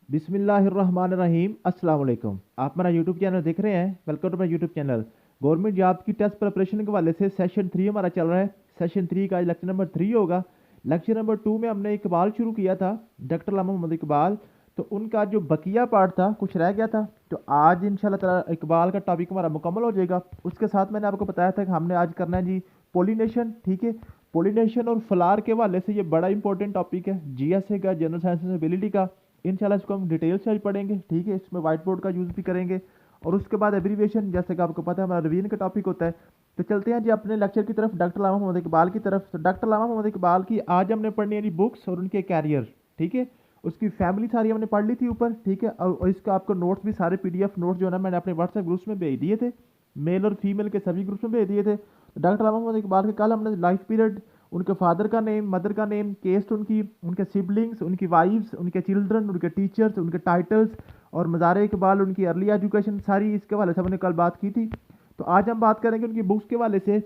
बिस्मिल्लाहिर्रहमानिर्रहीम अस्सलाम वालेकुम। आप मेरा यूट्यूब चैनल देख रहे हैं। Welcome to my YouTube channel. Government job की टेस्ट प्रिपरेशन के हवाले से सेशन 3 हमारा चल रहा है। सेशन 3 का आज लेक्चर नंबर 3 होगा। लेक्चर नंबर 2 में हमने इकबाल शुरू किया था, डॉक्टर अल्लामा मोहम्मद इकबाल। तो उनका जो बकिया पार्ट था कुछ रह गया था, तो आज इंशाल्लाह ताला इकबाल का टॉपिक हमारा मुकम्मल हो जाएगा। उसके साथ मैंने आपको बताया था कि हमने आज करना है जी पोलिनेशन। ठीक है, पोलिनेशन और फ्लावर के हवाले से ये बड़ा इंपॉर्टेंट टॉपिक है जीएसए का, जनरल साइंस एबिलिटी का। इंशाल्लाह इसको हम डिटेल से आज पढ़ेंगे। ठीक है, इसमें व्हाइट बोर्ड का यूज़ भी करेंगे। और उसके बाद एब्रीविएशन, जैसे कि आपको पता है हमारा रिवीजन का टॉपिक होता है। तो चलते हैं जी अपने लेक्चर की तरफ, डॉक्टर अल्लामा मोहम्मद इकबाल की तरफ। तो डॉक्टर अल्लामा मोहम्मद इकबाल की आज हमने पढ़नी है जी बुक्स और उनके कैरियर। ठीक है, उसकी फैमिली सारी हमने पढ़ ली थी ऊपर। ठीक है, और इसका आपको नोट्स भी सारे पीडीएफ नोट्स जो है ना मैंने अपने व्हाट्सएप ग्रुप्स में भेज दिए थे, मेल और फीमेल के सभी ग्रुप्स में भेज दिए थे। डॉक्टर अल्लामा मोहम्मद इकबाल के कल हमने लाइफ पीरियड, उनके फादर का नेम, मदर का नेम, केस्ट उनकी, उनके सिबलिंग्स, उनकी वाइफ्स, उनके चिल्ड्रन, उनके टीचर्स, उनके टाइटल्स और मज़ार इकबाल, उनकी अर्ली एजुकेशन, सारी इसके हवाले से हमने कल बात की थी। तो आज हम बात करेंगे उनकी बुक्स के हवाले से।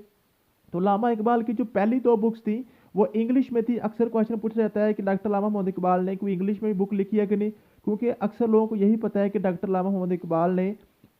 तो लामा इकबाल की जो पहली दो बुक्स थी वो इंग्लिश में थी। अक्सर क्वेश्चन पूछा जाता है कि डॉक्टर लामा मोहम्मद इकबाल ने कोई इंग्लिश में भी बुक लिखी है कि नहीं, क्योंकि अक्सर लोगों को यही पता है कि डॉक्टर लामा मोहम्मद इकबाल ने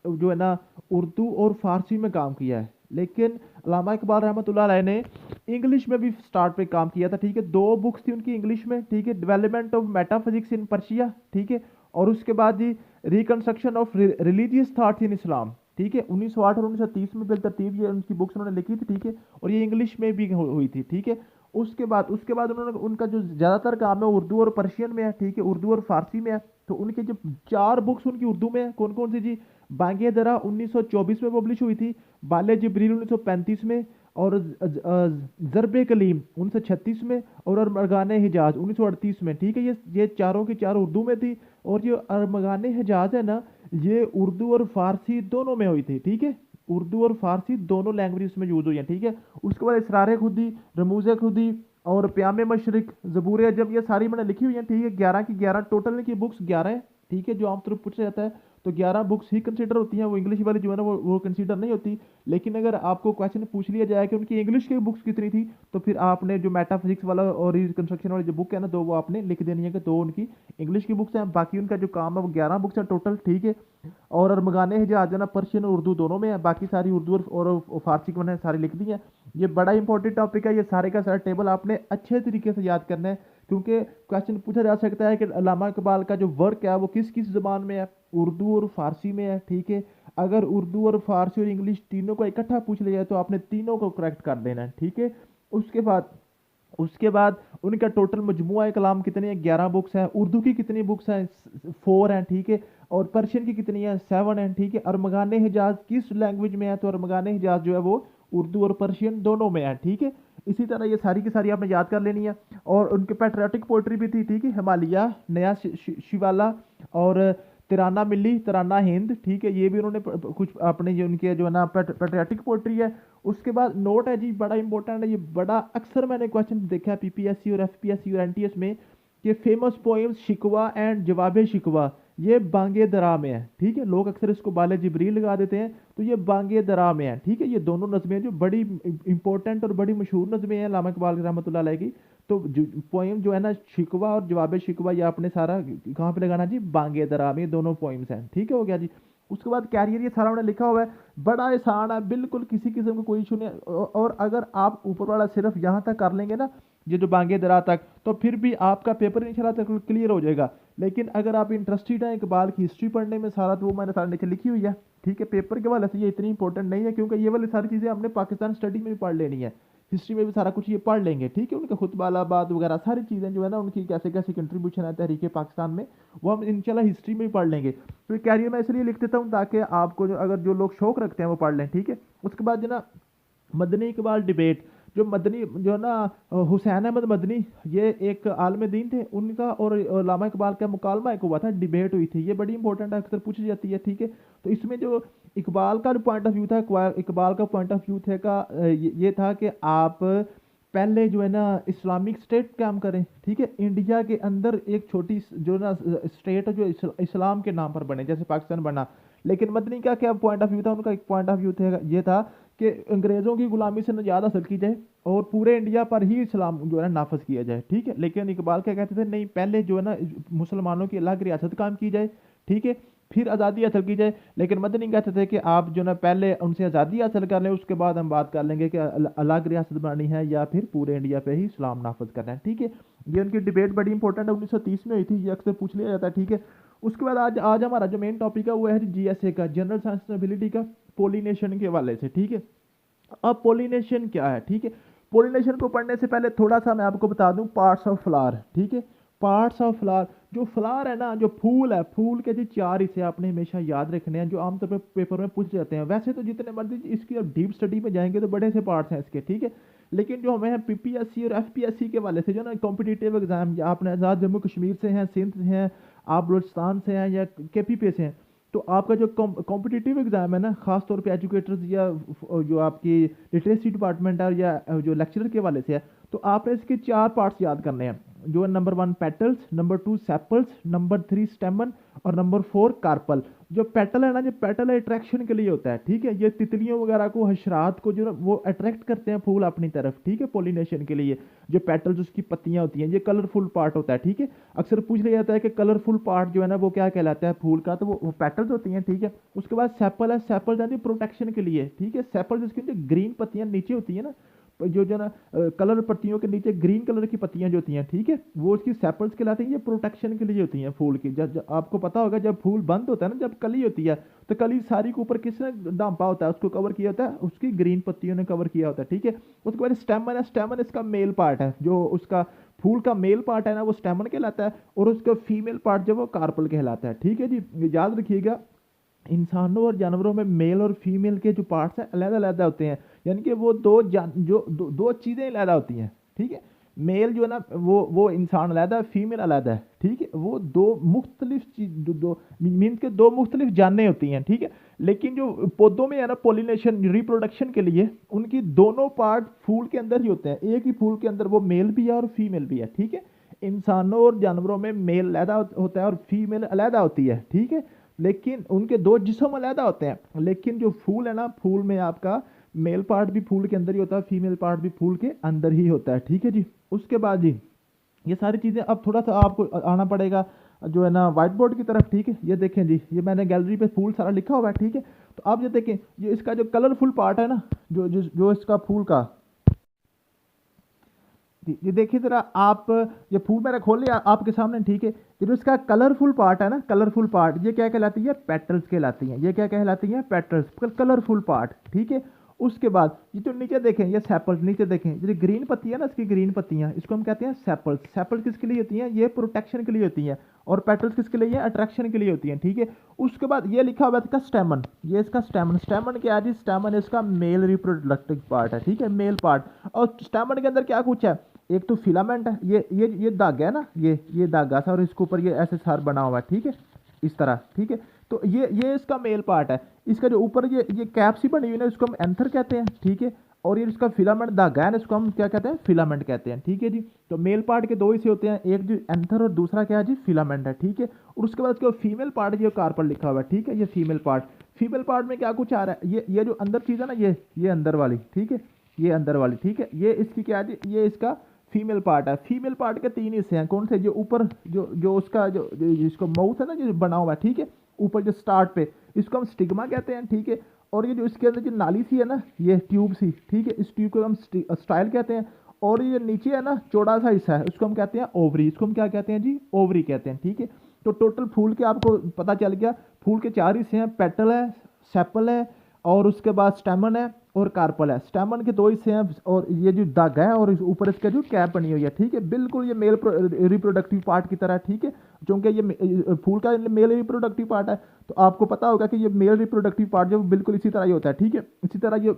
जो है ना उर्दू और फारसी में काम किया है। लेकिन अल्लामा इकबाल रहमतुल्लाह अलैह ने इंग्लिश में भी स्टार्ट पे काम किया था। ठीक है, दो बुक्स थी उनकी इंग्लिश में। ठीक है, development of metaphysics in Persia. ठीक है, और उसके बाद जी reconstruction of religious thoughts in Islam. ठीक है, 1908 और 1930 में बिलतरतीब ये उनकी बुक्स उन्होंने लिखी थी। ठीक है, और ये इंग्लिश में भी हुई थी। ठीक है, उसके बाद उन्होंने उनका जो ज़्यादातर काम है उर्दू और पर्शियन में है। ठीक है, उर्दू और फारसी में है। तो उनके जो चार बुक्स उनकी उर्दू में है, कौन कौन सी जी? बांगे दरा 1924 में पब्लिश हुई थी, बाले जिब्रील 1935 में, और ज़रब कलीम 1936 में, और अरमगान हिजाज 1938 में। ठीक है, ये चारों की चारों उर्दू में थी। और जो अरमगान हिजाज है ना, ये उर्दू और फारसी दोनों में हुई थी। ठीक है, उर्दू और फारसी दोनों लैंग्वेज इसमें यूज हुई हैं। ठीक है, उसके बाद इसरार खुदी, रमूज खुदी और प्याम मशरिक, ज़बूर अजम, ये सारी मैंने लिखी हुई हैं। ठीक है, 11 की 11 टोटल की बुक्स 11 हैं। ठीक है, जो आमतौर पर पूछा जाता है तो 11 बुक्स ही कंसीडर होती हैं, वो इंग्लिश वाली जो है ना वो कंसीडर नहीं होती। लेकिन अगर आपको क्वेश्चन पूछ लिया जाए कि उनकी इंग्लिश की बुक्स कितनी थी, तो फिर आपने जो मेटाफिजिक्स वाला और रिकंस्ट्रक्शन वाली जो बुक है ना, दो वो आपने लिख देनी है कि दो उनकी इंग्लिश की बुक्स हैं। बाकी उनका जो काम है वो 11 बुक्स हैं टोटल। ठीक है, और अरमगान हिजाज है ना, पर्शियन और उर्दू दोनों में है। बाकी सारी उर्दू और फारसी की मैंने सारी लिख दी है। ये बड़ा इंपॉर्टेंट टॉपिक है। ये सारे का सारा टेबल आपने अच्छे तरीके से याद करना है, क्योंकि क्वेश्चन पूछा जा सकता है कि अल्लामा इकबाल का जो वर्क है वो किस किस ज़बान में है, उर्दू और फारसी में है। ठीक है, अगर उर्दू और फारसी और इंग्लिश तीनों को इकट्ठा पूछ लिया जाए तो आपने तीनों को करेक्ट कर देना है। ठीक है, उसके बाद उसके बाद उनका टोटल मजमुआ कलाम कितने हैं? 11 बुक्स हैं। उर्दू की कितनी बुक्स हैं? 4 हैं। ठीक है, और पर्शियन की कितनी है? 7 हैं। ठीक है, अरमगान हिजाज किस लैंग्वेज में है? तो अरमगान हिजाज जो है वो उर्दू और पर्शियन दोनों में है। ठीक है, इसी तरह ये सारी की सारी आपने याद कर लेनी है। और उनके पैट्रियाटिक पोइट्री भी थी। ठीक है, हिमालय, नया शिवाला और तिराना मिली, तराना हिंद। ठीक है, ये भी उन्होंने कुछ अपने जो उनके जो है ना पैट्रियाटिक पोइट्री है। उसके बाद नोट है जी, बड़ा इंपॉर्टेंट है ये, बड़ा अक्सर मैंने क्वेश्चन देखा है पीपीएससी और एफपीएससी और एनटीएस में कि फेमस पोएम्स शिकवा एंड जवाब शिकवा ये बांगे दरा में है। ठीक है, लोग अक्सर इसको बाले जिब्रील लगा देते हैं, तो ये बांगे दरा में है। ठीक है, ये दोनों नज़में जो बड़ी इंपॉर्टेंट और बड़ी मशहूर नज़में हैं अल्लामा इकबाल रहमतुल्लाह अलैह की। तो पोएम जो है ना शिकवा और जवाब शिकवा, ये आपने सारा कहाँ पे लगाना जी? बांगे दरा में, दोनों पोएम्स हैं। ठीक है, हो गया जी। उसके बाद कैरियर, ये सारा उन्होंने लिखा हुआ है, बड़ा आसान है, बिल्कुल किसी किस्म का कोई इशू नहीं है। और अगर आप ऊपर वाला सिर्फ यहाँ तक कर लेंगे ना, ये जो बांगे दरा तक, तो फिर भी आपका पेपर इंशाल्लाह तक क्लियर हो जाएगा। लेकिन अगर आप इंटरेस्टेड हैं इकबाल की हिस्ट्री पढ़ने में, सारा तो वो मैंने सारा नीचे लिखी हुई है। ठीक है, पेपर के वाले से ये इतनी इंपॉर्टेंट नहीं है, क्योंकि ये वाली सारी चीज़ें हमने पाकिस्तान स्टडी में भी पढ़ लेनी है। हिस्ट्री में भी सारा कुछ ये पढ़ लेंगे। ठीक है, उनका खुतबालाबाद वगैरह सारी चीज़ें जो है ना, उनकी कैसे कैसे कंट्रीब्यूशन है तहरीक पाकिस्तान में, वो हम इंशाल्लाह हिस्ट्री में भी पढ़ लेंगे। तो ये कैरियर मैं इसलिए लिख देता हूँ ताकि आपको अगर जो लोग शौक रखते हैं वो पढ़ लें। ठीक है, उसके बाद जो ना मदनी इकबाल डिबेट, जो मदनी जो है ना हुसैन अहमद मदनी, ये एक आलम दीन थे, उनका और अल्लामा इकबाल का मुकालमा एक हुआ था, डिबेट हुई थी। ये बड़ी इंपॉर्टेंट है, अक्सर पूछी जाती है। ठीक है, तो इसमें जो इकबाल का पॉइंट ऑफ व्यू था, इकबाल का पॉइंट ऑफ व्यू थे का ये था कि आप पहले जो है ना इस्लामिक स्टेट काम करें। ठीक है, इंडिया के अंदर एक छोटी जो ना स्टेट है जो इस्लाम के नाम पर बने, जैसे पाकिस्तान बना। लेकिन मदनी का क्या पॉइंट ऑफ व्यू था, उनका एक पॉइंट ऑफ व्यू था ये था कि अंग्रेज़ों की गुलामी से निजात हासिल की जाए और पूरे इंडिया पर ही इस्लाम जो है ना नाफज किया जाए, ठीक है। लेकिन इकबाल क्या कहते थे, नहीं पहले जो है ना मुसलमानों की अलग रियासत काम की जाए, ठीक है, फिर आज़ादी हासिल की जाए। लेकिन मदनी कहते थे कि आप जो ना पहले उनसे आज़ादी हासिल कर लें, उसके बाद हम बात कर लेंगे कि अलग रियासत बनानी है या फिर पूरे इंडिया पे ही इस्लाम नाफज करना है, ठीक है। ये उनकी डिबेट बड़ी इंपॉर्टेंट है, 1930 में हुई थी, ये अक्सर पूछ लिया जाता है, ठीक है। उसके बाद आज आज हमारा जो मेन टॉपिक है वो है जीएसए का, जनरल साइंस एंड एबिलिटी का, पोलिनेशन के हवाले से, ठीक है। अब पोलिनेशन क्या है, ठीक है। पोलिनेशन को पढ़ने से पहले थोड़ा सा मैं आपको बता दूं पार्ट्स ऑफ फ्लावर, ठीक है। पार्ट्स ऑफ फ्लावर, जो फ्लावर है ना, जो फूल है, फूल के जो चार हिस्से आपने हमेशा याद रखने हैं, जो आमतौर पर पेपर में पूछ जाते हैं। वैसे तो जितने मर्जी इसकी अब डीप स्टडी में जाएंगे तो बड़े से पार्ट्स हैं इसके, ठीक है। लेकिन जो हमें पीपीएससी और एफपीएससी के वाले से जो ना कॉम्पिटिटिव एग्जाम, या आपने आज़ाद जम्मू कश्मीर से हैं, सिंध से हैं, आप बलूचिस्तान से हैं या केपीपी से हैं, तो आपका जो कॉम्पिटिटिव एग्जाम है ना, खास तौर पे एजुकेटर्स या जो आपकी लिटरेसी डिपार्टमेंट है या जो लेक्चरर के वाले से है, तो आपने इसके चार पार्ट्स याद करने हैं, जो है number 1 petals, number 2 sepals, number 3 स्टेमन और नंबर 4 कार्पल। जो पेटल है ना, जो पेटल है अट्रैक्शन के लिए होता है, ठीक है। ये तितलियों वगैरह को, हशरात को जो ना वो अट्रैक्ट करते हैं फूल अपनी तरफ, ठीक है, पोलिनेशन के लिए। जो पेटल्स उसकी पत्तियां होती हैं, ये कलरफुल पार्ट होता है, ठीक है। अक्सर पूछ लिया जाता है कि कलरफुल पार्ट जो है ना वो क्या कहलाता है फूल का, तो वो पेटल्स होती हैं, ठीक है। उसके बाद सेपल है, सेपल यानी प्रोटेक्शन के लिए, ठीक है। सेपल जिसकी जो ग्रीन पत्तियां नीचे होती है ना, जो जो ना कलर पत्तियों के नीचे ग्रीन कलर की पत्तियां जो होती हैं, ठीक है, वो उसकी सेपल्स कहलाती हैं। ये प्रोटेक्शन के लिए होती हैं फूल की। जब आपको पता होगा जब फूल बंद होता है ना, जब कली होती है, तो कली सारी के ऊपर किसने डांपा होता है, उसको कवर किया होता है, उसकी ग्रीन पत्तियों ने कवर किया होता है, ठीक है। उसके बाद स्टेमन है, स्टेमन इसका मेल पार्ट है, जो उसका फूल का मेल पार्ट है ना वो स्टेमन कहलाता है, और उसका फीमेल पार्ट जो वो कार्पल कहलाता है, ठीक है जी। याद रखिएगा, इंसानों और जानवरों में मेल और फीमेल के जो पार्ट्स हैं अलग अलग होते हैं, यानी कि वो दो चीज़ें अलग होती हैं, ठीक है। मेल जो है ना वो इंसान अलग है, फीमेल अलग है, ठीक है। वो दो मुख्तलिफ चीज दो मीन्स के दो मुख्तलिफ जानें होती हैं, ठीक है। लेकिन जो पौधों में है ना पोलिनेशन रिप्रोडक्शन के लिए उनकी दोनों पार्ट फूल के अंदर ही होते हैं। एक ही फूल के अंदर वो मेल भी है और फीमेल भी है, ठीक है। इंसानों और जानवरों में मेल अलग होता है और फीमेल अलग होती है, ठीक है। लेकिन उनके दो जिस्म अलग होते हैं, लेकिन जो फूल है ना, फूल में आपका मेल पार्ट भी फूल के अंदर ही होता है, फीमेल पार्ट भी फूल के अंदर ही होता है, ठीक है जी। उसके बाद जी ये सारी चीज़ें अब थोड़ा सा आपको आना पड़ेगा जो है ना व्हाइट बोर्ड की तरफ, ठीक है। ये देखें जी, ये मैंने गैलरी पे फूल सारा लिखा हुआ है, ठीक है। तो आप ये देखें, ये इसका जो कलरफुल पार्ट है ना, जो इसका फूल का, ये देखिए जरा आप, ये फूल मैंने खोल लिया आपके सामने, ठीक है। ये जो इसका कलरफुल पार्ट है ना, कलरफुल पार्ट, ये क्या कहलाती है, पेटल्स कहलाती हैं। ये क्या कहलाती हैं, पेटल्स, कलरफुल पार्ट, ठीक है। उसके बाद ये जो नीचे देखें, ये सेपल्स, नीचे देखें ये ग्रीन पत्ती है ना, इसकी ग्रीन पत्तियां, इसको हम कहते हैं सेपल्स। सेपल्स किसके लिए होती हैं, ये प्रोटेक्शन के लिए होती हैं, और पेटल्स किसके लिए, अट्रैक्शन के लिए होती हैं, ठीक है। उसके बाद ये लिखा हुआ है इसका स्टेमन, ये इसका स्टेमन, स्टेमन क्या है जी, स्टेमन इसका मेल रिप्रोडक्टिव पार्ट है, ठीक है, मेल पार्ट। और स्टेमन के अंदर क्या कुछ है, एक तो फिलामेंट है, ये धागा है ना, ये धागा सा, और इसके ऊपर ये ऐसे सार बना हुआ है, ठीक है, इस तरह, ठीक है। तो ये इसका मेल पार्ट है। इसका जो ऊपर ये कैप सी बनी हुई है, इसको हम एंथर कहते हैं, ठीक है। और ये इसका फिलामेंट धागा है ना, इसको हम क्या कहते हैं, फिलामेंट कहते हैं, ठीक है जी। तो मेल पार्ट के दो हिस्से होते हैं, एक जो एंथर और दूसरा क्या है जी, फिलामेंट है, ठीक है। और उसके बाद इसका फीमेल पार्ट जो कार्पल लिखा हुआ है, ठीक है, ये फीमेल पार्ट। फीमेल पार्ट में क्या कुछ आ रहा है, ये जो अंदर चीज़ है ना, ये अंदर वाली, ठीक है, ये अंदर वाली, ठीक है। ये इसकी क्या है, ये इसका फीमेल पार्ट है। फीमेल पार्ट के तीन हिस्से हैं, कौन से, जो ऊपर जो उसका जो जिसको माउथ है ना, जो बना हुआ है, ठीक है, ऊपर जो स्टार्ट पे, इसको हम स्टिग्मा कहते हैं, ठीक है। और ये जो इसके अंदर जो नाली सी है ना, ये ट्यूब सी, ठीक है, इस ट्यूब को हम स्टाइल कहते हैं। और ये नीचे है ना चौड़ा सा हिस्सा है, उसको हम कहते हैं ओवरी, इसको हम क्या कहते हैं जी, ओवरी कहते हैं, ठीक है। तो टोटल फूल के आपको पता चल गया, फूल के चार हिस्से हैं, पेटल है, सेपल है, और उसके बाद स्टेमन है और कार्पल है। स्टेमन के दो हिस्से हैं, और ये जो धागा है और ऊपर इसका जो कैप बनी हुई है, ठीक है, बिल्कुल ये मेल रिप्रोडक्टिव पार्ट की तरह, ठीक है। क्योंकि ये फूल का मेल रिप्रोडक्टिव पार्ट है, तो आपको पता होगा कि ये मेल रिप्रोडक्टिव पार्ट जो बिल्कुल इसी तरह ही होता है, ठीक है। इसी तरह ये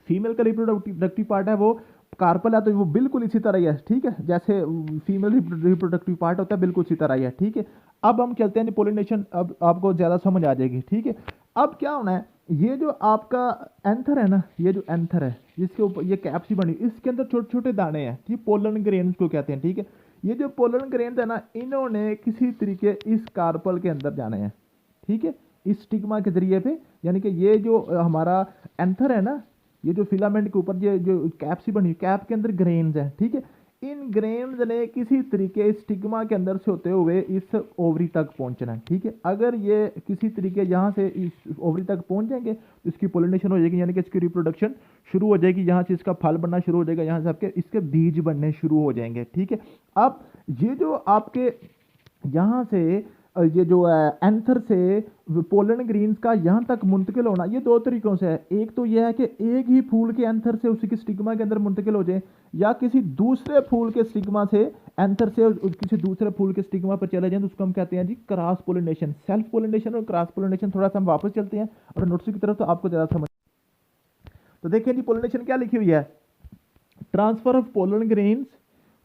फीमेल का रिप्रोडक्टिव पार्ट है वो कार्पल है, तो वो बिल्कुल इसी तरह ही है, ठीक है, जैसे फीमेल रिप्रोडक्टिव पार्ट होता है बिल्कुल इसी तरह ही है, ठीक है। अब हम चलते हैं पोलिनेशन, अब आपको ज़्यादा समझ आ जाएगी, ठीक है। अब क्या होना है, ये जो आपका एंथर है ना, ये जो एंथर है जिसके ऊपर ये कैप सी बनी, इसके अंदर छोटे छोटे दाने हैं, ये पोलन ग्रेन्स को कहते हैं, ठीक है। ये जो पोलन ग्रेन्स है ना, इन्होंने किसी तरीके इस कार्पल के अंदर जाने हैं, ठीक है। इस स्टिग्मा के जरिए पे, यानी कि ये जो हमारा एंथर है ना, ये जो फिलामेंट के ऊपर ये जो कैप सी बनी, कैप के अंदर ग्रेन्स है, ठीक है। इन ग्रेन्स ने किसी तरीके स्टिग्मा के अंदर से होते हुए इस ओवरी तक पहुंचना है, ठीक है। अगर ये किसी तरीके यहाँ से इस ओवरी तक पहुंच जाएंगे तो इसकी पोलिनेशन हो जाएगी, यानी कि इसकी रिप्रोडक्शन शुरू हो जाएगी, यहाँ से इसका फल बनना शुरू हो जाएगा, यहाँ से आपके इसके बीज बनने शुरू हो जाएंगे, ठीक है। अब ये जो आपके यहाँ से ये जो एंथर से पोलन ग्रीन्स का यहाँ तक मुंतकिल होना, ये दो तरीकों से है। एक तो यह है कि एक ही फूल के एंथर से उसी की स्टिग्मा के अंदर मुंतकिल हो जाए, या किसी दूसरे फूल के स्टिग्मा से एंथर से किसी दूसरे फूल के स्टिग्मा पर चले जाएं, तो उसको हम कहते हैं जी क्रॉस पोलिनेशन। सेल्फ पोलिनेशन और क्रॉस पोलिनेशन, थोड़ा सा हम वापस चलते हैं और नोट्स की तरफ, तो आपको ज़्यादा समझ। तो देखिए जी पोलिनेशन क्या लिखी हुई है, transfer of pollen grains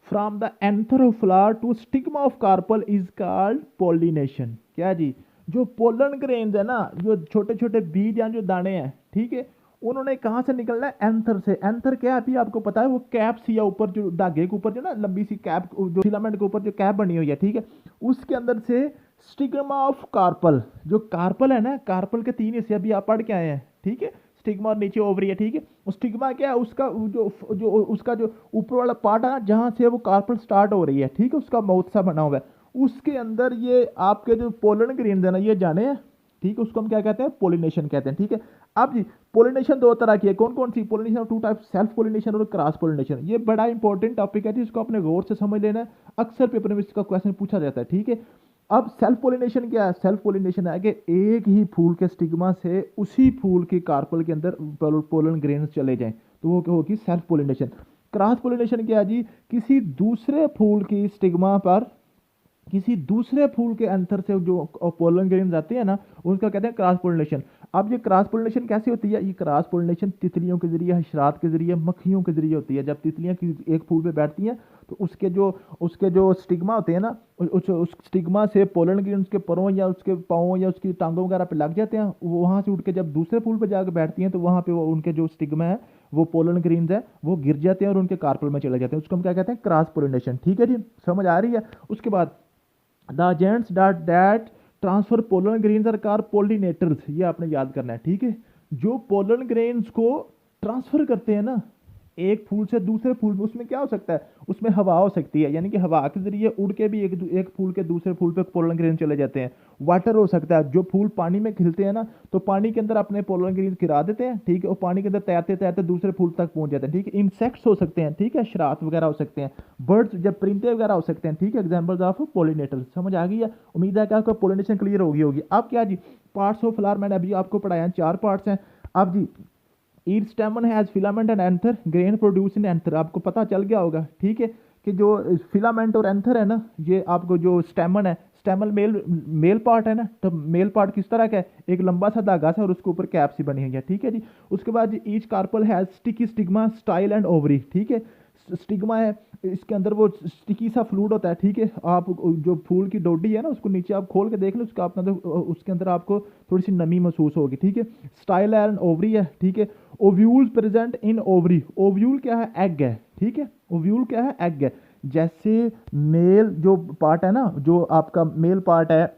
from the anther of flower to stigma of carpel is called pollination। क्या जी, जो पोलन ग्रेन्स है ना, जो छोटे छोटे बीज या जो दाने हैं, ठीक है, उन्होंने कहाँ से निकलना है, एंथर से। एंथर क्या है अभी आपको पता है, वो कैप सी या ऊपर जो धागे के ऊपर जो ना लंबी सी कैप, जो फिलामेंट के ऊपर जो कैप बनी हुई है, ठीक है, उसके अंदर से स्टिग्मा ऑफ कार्पल, जो कार्पल है ना, कार्पल के 3 हिस्से अभी आप पढ़ के आए हैं, ठीक है। स्टिग्मा और नीचे ओवरी है, ठीक है। स्टिग्मा क्या है, उसका जो उसका जो ऊपर वाला पार्ट है, जहाँ से वो कार्पल स्टार्ट हो रही है, ठीक है, उसका माउथ सा बना हुआ है, उसके अंदर ये आपके जो पोलन ग्रेन्स है ना, ये जाने हैं, ठीक है। उसको हम क्या कहते हैं, पोलिनेशन कहते हैं, ठीक है। अब जी पोलिनेशन दो तरह की है, कौन कौन सी पोलिनेशन, 2 टाइप, सेल्फ पोलिनेशन और क्रॉस पोलिनेशन। ये बड़ा इंपॉर्टेंट टॉपिक है जी, इसको अपने गौर से समझ लेना है, अक्सर पेपर में इसका क्वेश्चन पूछा जाता है, ठीक है। अब सेल्फ पोलिनेशन क्या है, सेल्फ पोलिनेशन है कि एक ही फूल के स्टिग्मा से उसी फूल के कार्पल के अंदर पोलन ग्रेन्स चले जाएं, तो वो क्या होगी, सेल्फ पोलिनेशन। क्रॉस पोलिनेशन क्या है जी, किसी दूसरे फूल की स्टिग्मा पर किसी दूसरे फूल के एंथर से जो पोलन ग्रेन्स आते हैं ना, उसका कहते हैं क्रॉस पोलिनेशन। अब ये क्रॉस पोलिनेशन कैसे होती है, ये क्रॉस पोलिनेशन तितलियों के जरिए, हशरात के जरिए, मक्खियों के जरिए होती है। जब तितलियां एक फूल पे बैठती हैं तो उसके जो स्टिग्मा होते हैं ना, उस स्टिग्मा से पोलन ग्रेन उसके परों या उसके पाँव या उसकी टांगों वगैरह पे लग जाते हैं, वो वहाँ से उठ के जब दूसरे फूल पे जाकर बैठती हैं तो वहाँ पे वो उनके जो स्टिग्मा है, वो पोलन ग्रेन्स है, वो गिर जाते हैं और उनके कार्पल में चले जाते हैं। उसको हम क्या कहते हैं, क्रॉस पोलिनेशन, ठीक है जी, समझ आ रही है। उसके बाद the agents that transfer pollen grains are called pollinators, ये आपने याद करना है, ठीक है। जो पोलन ग्रेन्स को ट्रांसफर करते हैं ना एक फूल से दूसरे फूल में, उसमें क्या हो सकता है, उसमें हवा हो सकती है, यानी कि हवा के जरिए उड़ के भी एक फूल के दूसरे फूल पे पोलन ग्रेन चले जाते हैं। वाटर हो सकता है, जो फूल पानी में खिलते हैं ना, तो पानी के अंदर अपने पोलन ग्रेन गिरा देते हैं, ठीक है, और पानी के अंदर तैरते तैरते दूसरे फूल तक पहुंच जाते हैं, ठीक है। इंसेक्ट्स हो सकते हैं, ठीक है, शरात वगैरह हो सकते हैं, बर्ड्स जब परिंदे वगैरह हो सकते हैं, ठीक है, एग्जाम्पल्स ऑफ पोलिनेटर्स। समझ आ गई है, उम्मीद है कि आपको पोलिनेशन क्लियर होगी। अब क्या जी, पार्ट्स ऑफ फ्लावर मैंने अभी आपको पढ़ाया, 4 पार्ट्स हैं। अब जी each stamen has filament and anther, grain produce in anther, आपको पता चल गया होगा, ठीक है, कि जो फिलामेंट और एंथर है ना, ये आपको जो स्टेमन है, स्टेमल मेल पार्ट है ना, तो मेल पार्ट किस तरह का है, एक लंबा सा धागा सा और उसके ऊपर कैप सी बनी हुई है, ठीक है जी। उसके बाद each carpel has sticky stigma, style and ovary, ठीक है। स्टिग्मा है, इसके अंदर वो स्टिकी सा फ्लूइड होता है, ठीक है। आप जो फूल की डोडी है ना, उसको नीचे आप खोल के देख लो, उसके अंदर आपको थोड़ी सी नमी महसूस होगी, ठीक है। स्टाइल एंड ओवरी है, ठीक है। Ovules present in ovary, ovule क्या है, एग है, ठीक है, ओव्यूल क्या है, एग है। जैसे मेल जो पार्ट है ना, जो आपका मेल पार्ट है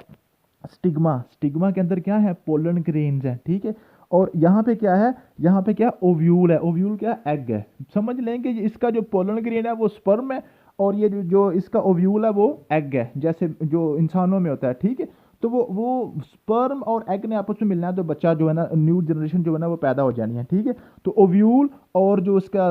स्टिग्मा, स्टिग्मा के अंदर क्या है, पोलन ग्रेन्स है, ठीक है। और यहाँ पे क्या है, यहाँ पे क्या ओव्यूल है, ओव्यूल क्या एग है। समझ लें कि इसका जो पोलन ग्रेन है वो स्पर्म है, और ये जो इसका ओव्यूल है वो एग है, जैसे जो इंसानों में होता है, ठीक है। तो वो स्पर्म और एग ने आपस में मिलना है, तो बच्चा जो है ना, न्यू जनरेशन जो है ना, वो पैदा हो जानी है, ठीक है। तो ओव्यूल और जो उसका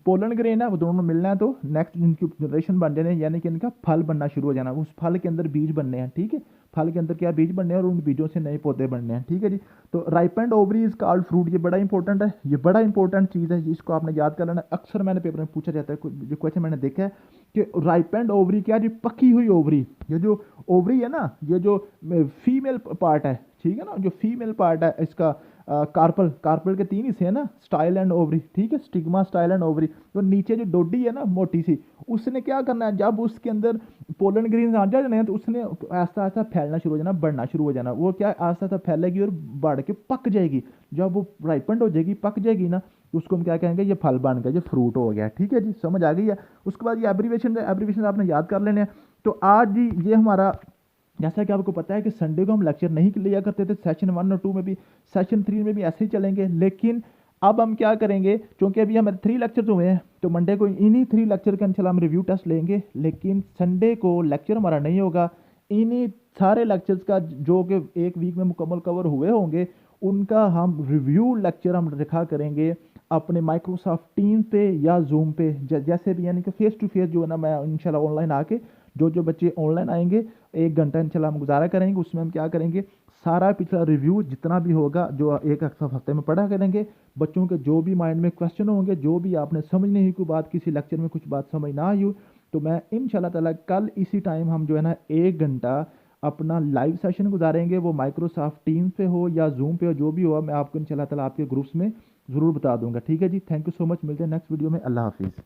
पोलन ग्रेन है, वो दोनों मिलना है, तो नेक्स्ट इनकी जनरेशन बन जाने, यानी कि इनका फल बनना शुरू हो जाना, उस फल के अंदर बीज बनने हैं, ठीक है। फल के अंदर क्या बीज बनने हैं और उन बीजों से नए पौधे बनने हैं, ठीक है जी। तो ripened ovary is called fruit, ये बड़ा इंपॉर्टेंट है, ये बड़ा इंपॉर्टेंट चीज़ है, इसको आपने याद कर लेना। अक्सर मैंने पेपर में पूछा जाता है, जो क्वेश्चन मैंने देखा है कि राइपेंड ओवरी क्या, जी पकी हुई ओवरी, ये जो ओवरी है ना, ये जो फीमेल पार्ट है, ठीक है ना, जो फीमेल पार्ट है इसका कार्पल, कार्पल के 3 हिस्से हैं ना, स्टाइल एंड ओवरी, ठीक है, स्टिग्मा, स्टाइल एंड ओवरी। तो नीचे जो डोडी है ना मोटी सी, उसने क्या करना है, जब उसके अंदर पोलन ग्रेन्स आ जाने हैं, तो उसने आस्ता आस्ता फैलना शुरू हो जाना, बढ़ना शुरू हो जाना। वो क्या आस्ता आस्ता फैलेगी और बढ़ के पक जाएगी। जब वो राइपेंड हो जाएगी, पक जाएगी ना, तो उसको हम क्या कहेंगे, ये फल बन गया, ये फ्रूट हो गया, ठीक है जी, समझ आ गई है। उसके बाद ये एब्रीवेशन आपने याद कर लेने हैं। तो आज जी ये हमारा जैसा कि आपको पता है कि संडे को हम लेक्चर नहीं लिया करते थे, सेशन 1 और 2 में भी, सेशन 3 में भी ऐसे ही चलेंगे। लेकिन अब हम क्या करेंगे, क्योंकि अभी हमारे 3 लेक्चर हुए हैं, तो मंडे को इन्हीं 3 लेक्चर का इंशाल्लाह हम रिव्यू टेस्ट लेंगे। लेकिन संडे को लेक्चर हमारा नहीं होगा। इन्हीं सारे लेक्चर्स का जो कि एक वीक में मुकम्मल कवर हुए होंगे, उनका हम रिव्यू लेक्चर हम रखा करेंगे अपने माइक्रोसॉफ्ट टीम पे या जूम पे, जैसे भी, यानी कि फेस टू फेस जो है ना, मैं इंशाल्लाह ऑनलाइन आके जो बच्चे ऑनलाइन आएंगे 1 घंटा इंशाल्लाह हम गुजारा करेंगे, उसमें हम क्या करेंगे, सारा पिछला रिव्यू जितना भी होगा जो एक हफ्ते में पढ़ा करेंगे। बच्चों के जो भी माइंड में क्वेश्चन होंगे, जो भी आपने समझ नहीं कोई बात, किसी लेक्चर में कुछ बात समझ ना आई हो, तो मैं इंशाल्लाह ताला कल इसी टाइम हम जो है ना 1 घंटा अपना लाइव सेशन गुजारेंगे, वो माइक्रोसॉफ्ट टीम पे हो या जूम पे हो, जो भी हो मैं आपको इंशाल्लाह ताला आपके ग्रुप्स में ज़रूर बता दूंगा। ठीक है जी, थैंक यू सो मच, मिलते हैं नेक्स्ट वीडियो में। अल्लाह हाफिज़।